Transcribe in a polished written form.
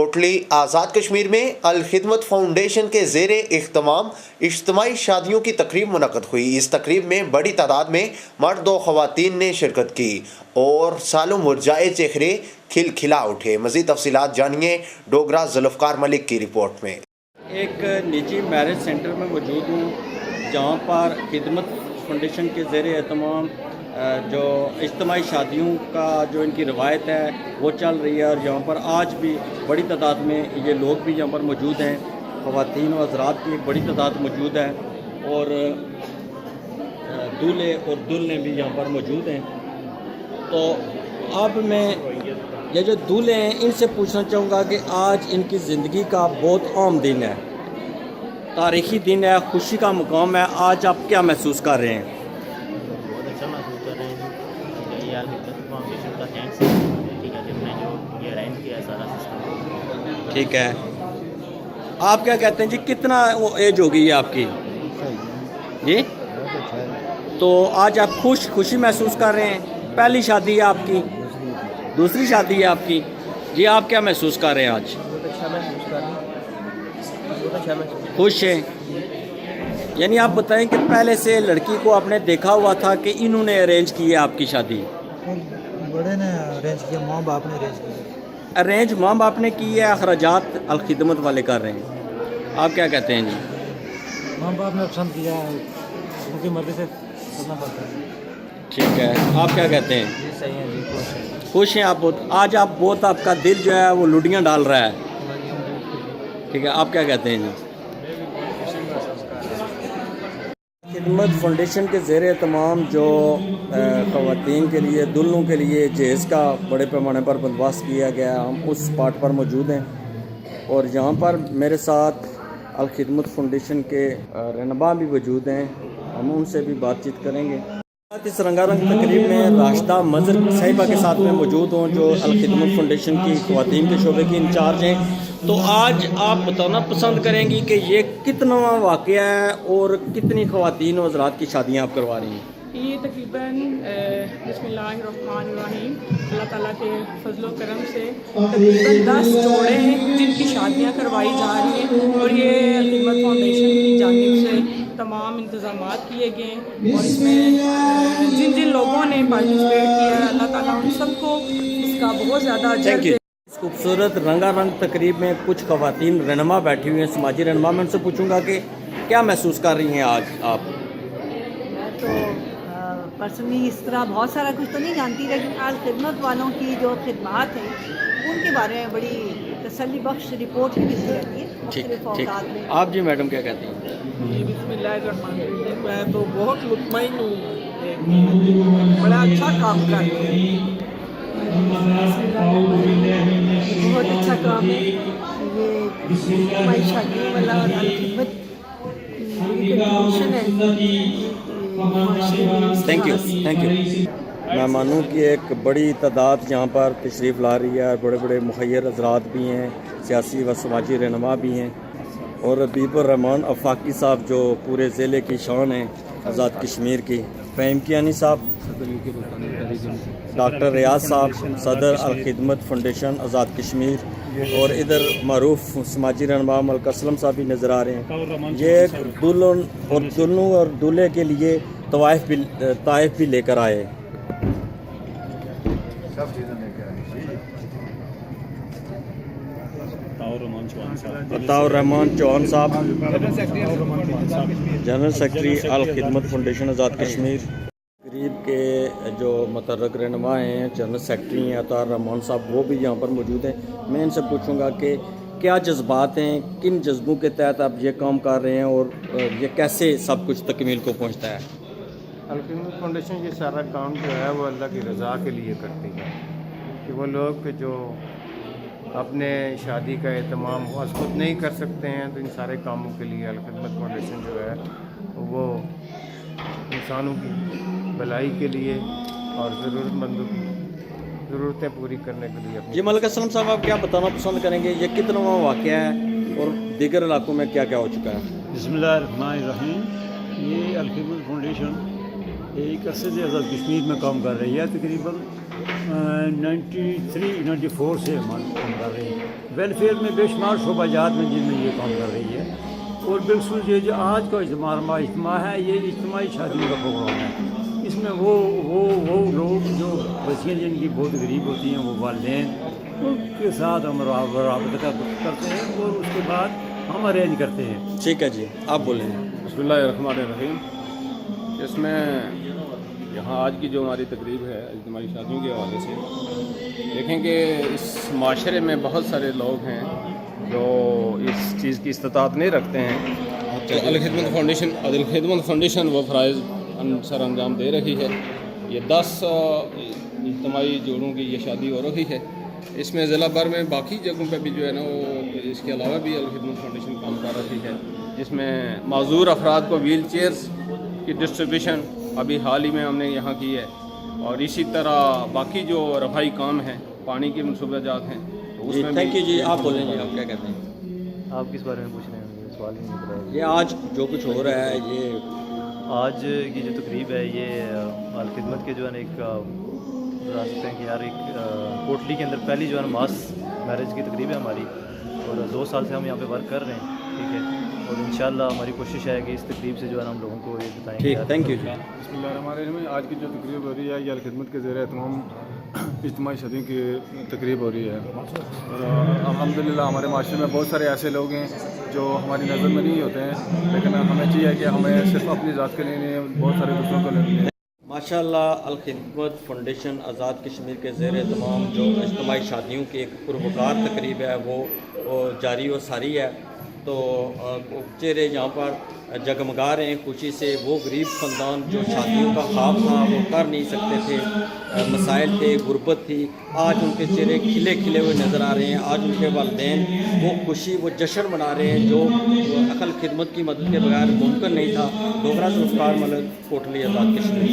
کوٹلی آزاد کشمیر میں الخدمت فاؤنڈیشن کے زیر اہتمام اجتماعی شادیوں کی تقریب منعقد ہوئی۔ اس تقریب میں بڑی تعداد میں مرد و خواتین نے شرکت کی اور سالوں مرجائے چہرے کھلکھلا اٹھے۔ مزید تفصیلات جانیے ڈوگرہ ذوالفقار ملک کی رپورٹ میں۔ ایک نجی میرج سینٹر میں موجود ہوں جہاں پر خدمت فاؤنڈیشن کے زیر اہتمام جو اجتماعی شادیوں کا جو ان کی روایت ہے وہ چل رہی ہے، اور یہاں پر آج بھی بڑی تعداد میں یہ لوگ بھی یہاں پر موجود ہیں، خواتین و حضرات کی ایک بڑی تعداد موجود ہے، اور دولہے اور دلہنیں بھی یہاں پر موجود ہیں۔ تو اب میں یہ جو دولہے ہیں ان سے پوچھنا چاہوں گا کہ آج ان کی زندگی کا بہت عام دن ہے، تاریخی دن ہے، خوشی کا مقام ہے، آج آپ کیا محسوس کر رہے ہیں؟ بہت اچھا محسوس کر رہے ہیں، یہ الخدمت فاؤنڈیشن کا تھینکس ہے، ٹھیک ہے، جب نے جو یہ ارینج کیا ہے سارا سسٹم۔ ٹھیک ہے، آپ کیا کہتے ہیں جی، کتنا وہ ایج ہوگی ہے آپ کی جی؟ تو آج آپ خوشی محسوس کر رہے ہیں؟ پہلی شادی ہے آپ کی؟ دوسری شادی ہے آپ کی جی؟ آپ کیا محسوس کر رہے ہیں آج؟ بہت اچھا محسوس کر رہے ہیں، بہت اچھا محسوس۔ خوش ہیں؟ یعنی آپ بتائیں کہ پہلے سے لڑکی کو آپ نے دیکھا ہوا تھا کہ انہوں نے ارینج کی ہے آپ کی شادی؟ بڑے نے ارینج کیا، ماں باپ نے ارینج کیا۔ ارینج ماں باپ نے کی ہے، اخراجات الخدمت والے کر رہے ہیں، آپ کیا کہتے ہیں جی؟ ماں باپ نے پسند کیا ہے، ان کی مرضی سے کرنا پڑتا ہے۔ ٹھیک ہے، آپ کیا کہتے ہیں؟ جی صحیح ہے جی، خوش ہیں۔ خوش ہیں آپ بہت؟ آج آپ بہت، آپ کا دل جو ہے وہ لڈیاں ڈال رہا ہے، ٹھیک ہے، آپ کیا کہتے ہیں جی؟ خدمت فاؤنڈیشن کے زیر اہتمام جو خواتین کے لیے، دلہنوں کے لیے جہیز کا بڑے پیمانے پر بندوبست کیا گیا ہے، ہم اس اسپاٹ پر موجود ہیں، اور یہاں پر میرے ساتھ الخدمت فاؤنڈیشن کے رہنما بھی موجود ہیں، ہم ان سے بھی بات چیت کریں گے۔ اس رنگا رنگ تقریب میں راشدہ مظہر صاحبہ کے ساتھ میں موجود ہوں جو الخدمت فاؤنڈیشن کی خواتین کے شعبے کی انچارج ہیں۔ تو آج آپ بتانا پسند کریں گی کہ یہ کتناواں واقعہ ہے اور کتنی خواتین و حضرات کی شادیاں آپ کروا رہی ہیں؟ یہ تقریباً بسم اللہ الرحمن الرحیم، اللہ تعالیٰ کے فضل و کرم سے تقریباً 10 جوڑے ہیں جن کی شادیاں کروائی جا رہی ہیں، اور یہ خدمت فاؤنڈیشن کی جانب سے تمام انتظامات کیے گئے ہیں، اور اس میں جن جن لوگوں نے پارٹیسپیٹ کیا ہے اللہ تعالیٰ ان سب کو اس کا بہت زیادہ اجر دے۔ اس خوبصورت رنگا رنگ تقریب میں کچھ خواتین رہنما بیٹھی ہوئی ہیں، سماجی رہنما، میں ان سے پوچھوں گا کہ کیا محسوس کر رہی ہیں آج آپ؟ تو پرسنلی اس طرح بہت سارا کچھ تو نہیں جانتی، لیکن آج خدمت والوں کی جو خدمات ہیں ان کے بارے میں بڑی تسلی بخش رپورٹ بھی ملتی رہتی ہے مختلف اوقات میں۔ آپ جی میڈم کیا کہتی ہیں؟ جی بسم اللہ الرحمن الرحیم، میں تو بہت مطمئن ہوں، بڑا اچھا کام کر رہے ہیں، بہت اچھا کام ہے یہ ہماری شادیوں والا، اور Alkhidmat thank you, thank you. مہمانوں کی ایک بڑی تعداد یہاں پر تشریف لا رہی ہے، بڑے بڑے مخیر حضرات بھی ہیں، سیاسی و سماجی رہنما بھی ہیں، اور حبیب الرحمان آفاقی صاحب جو پورے ضلع کی شان ہیں آزاد کشمیر کی، فہیم کیانی صاحب، ڈاکٹر ریاض صاحب صدر الخدمت فاؤنڈیشن آزاد کشمیر، اور ادھر معروف سماجی رہنما ملک اسلم صاحب بھی نظر آ رہے ہیں۔ یہ ایک دلہن اور دلہنوں اور دولہے کے لیے تحائف بھی لے کر آئے۔ عطاء الرحمان چوہان صاحب، general secretary Al-Khidmat foundation Azad Kashmir. تقریب کے جو متحرک رہنما ہیں، جنرل سیکرٹری ہیں عطاء الرحمان صاحب، وہ بھی یہاں پر موجود ہیں۔ میں ان سے پوچھوں گا کہ کیا جذبات ہیں، کن جذبوں کے تحت آپ یہ کام کر رہے ہیں، اور یہ کیسے سب کچھ تکمیل کو پہنچتا ہے؟ الخدمت فاؤنڈیشن یہ سارا کام جو ہے وہ اللہ کی رضا کے لیے کرتی ہے، کہ وہ لوگ جو اپنے شادی کا اہتمام خود نہیں کر سکتے ہیں، تو ان سارے کاموں کے لیے الخدمت فاؤنڈیشن جو ہے وہ انسانوں کی بھلائی کے لیے اور ضرورت مندوں کی ضرورتیں پوری کرنے کے لیے۔ جی ملک اسلم صاحب، آپ کیا بتانا پسند کریں گے، یہ کتناواں واقعہ ہے اور دیگر علاقوں میں کیا کیا ہو چکا ہے؟ بسم اللہ الرحمن الرحیم، یہ الخدمت فاؤنڈیشن ایک عرصے سے آزاد کشمیر میں کام کر رہی ہے، تقریباً 93-94 سے ہم کام کر رہے ہیں. ویلفیئر میں بے شمار شعبہ جات میں جن میں یہ کام کر رہی ہے. اور بالخصوص یہ جو آج کا اجتماع ہے یہ اجتماعی شادیوں کا پروگرام ہے. اس میں وہ لوگ جو بچیاں جن کی بہت غریب ہوتی ہیں وہ والدین ان کے ساتھ ہم رابطہ کرتے ہیں اور اس کے بعد ہم ارینج کرتے ہیں. ٹھیک ہے جی, آپ بولیں. بسم اللہ الرحمن الرحیم. اس میں یہاں آج کی جو ہماری تقریب ہے اجتماعی شادیوں کے حوالے سے دیکھیں کہ اس معاشرے میں بہت سارے لوگ ہیں جو اس چیز کی استطاعت نہیں رکھتے ہیں. تو الخدمت فاؤنڈیشن وہ فرائض سر انجام دے رہی ہے. یہ 10 اجتماعی جوڑوں کی یہ شادی ہو رہی ہے. اس میں ضلع بھر میں باقی جگہوں پہ بھی جو ہے نا وہ اس کے علاوہ بھی الخدمت فاؤنڈیشن کام کر رہی ہے, جس میں معذور افراد کو ویل چیئرز کی ڈسٹریبیوشن ابھی حال ہی میں ہم نے یہاں کی ہے. اور اسی طرح باقی جو رفائی کام ہیں, پانی کے منصوبہ جات ہیں, تو اس میں تھینک یو جی. آپ بولیں جی, آپ کیا کہتے ہیں؟ آپ کس بارے میں پوچھ رہے ہیں؟ یہ سوال ہی نہیں پڑا. یہ آج جو کچھ ہو رہا ہے یہ آج کی جو تقریب ہے یہ الخدمت کے جو ہے نا ایک راستے ہیں کہ یار ایک کوٹلی کے اندر پہلی جو ہے نا ماس میرج کی تقریب ہے ہماری, اور 2 سال سے ہم یہاں پہ ورک کر رہے ہیں. ٹھیک ہے, اور انشاءاللہ ہماری کوشش ہے کہ اس تقریب سے جو ہے نا ہم لوگوں کو یہ بتائیں. ٹھیک, تھینک یو جی. بسم اللہ الرحمن الرحیم. آج کی جو تقریب ہو رہی ہے یہ الخدمت کے زیر اہتمام اجتماعی شادیوں کی تقریب ہو رہی ہے. اور الحمدللہ ہمارے معاشرے میں بہت سارے ایسے لوگ ہیں جو ہماری نظر میں نہیں ہوتے ہیں, لیکن ہمیں چاہیے کہ ہمیں صرف اپنی ذات کے لیے نہیں بہت سارے دوسروں کو لیے. ماشاءاللہ الخدمت فاؤنڈیشن آزاد کشمیر کے زیر اہتمام جو اجتماعی شادیوں کی ایک پروقار تقریب ہے وہ جاری و ساری ہے. تو چہرے یہاں پر جگمگا رہے ہیں خوشی سے. وہ غریب خاندان جو شادیوں کا خواب تھا وہ کر نہیں سکتے تھے, مسائل تھے, غربت تھی, آج ان کے چہرے کھلے کھلے ہوئے نظر آ رہے ہیں. آج ان کے والدین وہ خوشی وہ جشن منا رہے ہیں جو عقل خدمت کی مدد کے بغیر ممکن نہیں تھا. ڈوگرا ذوالفقار ملک, کوٹلی آزاد کشمیر.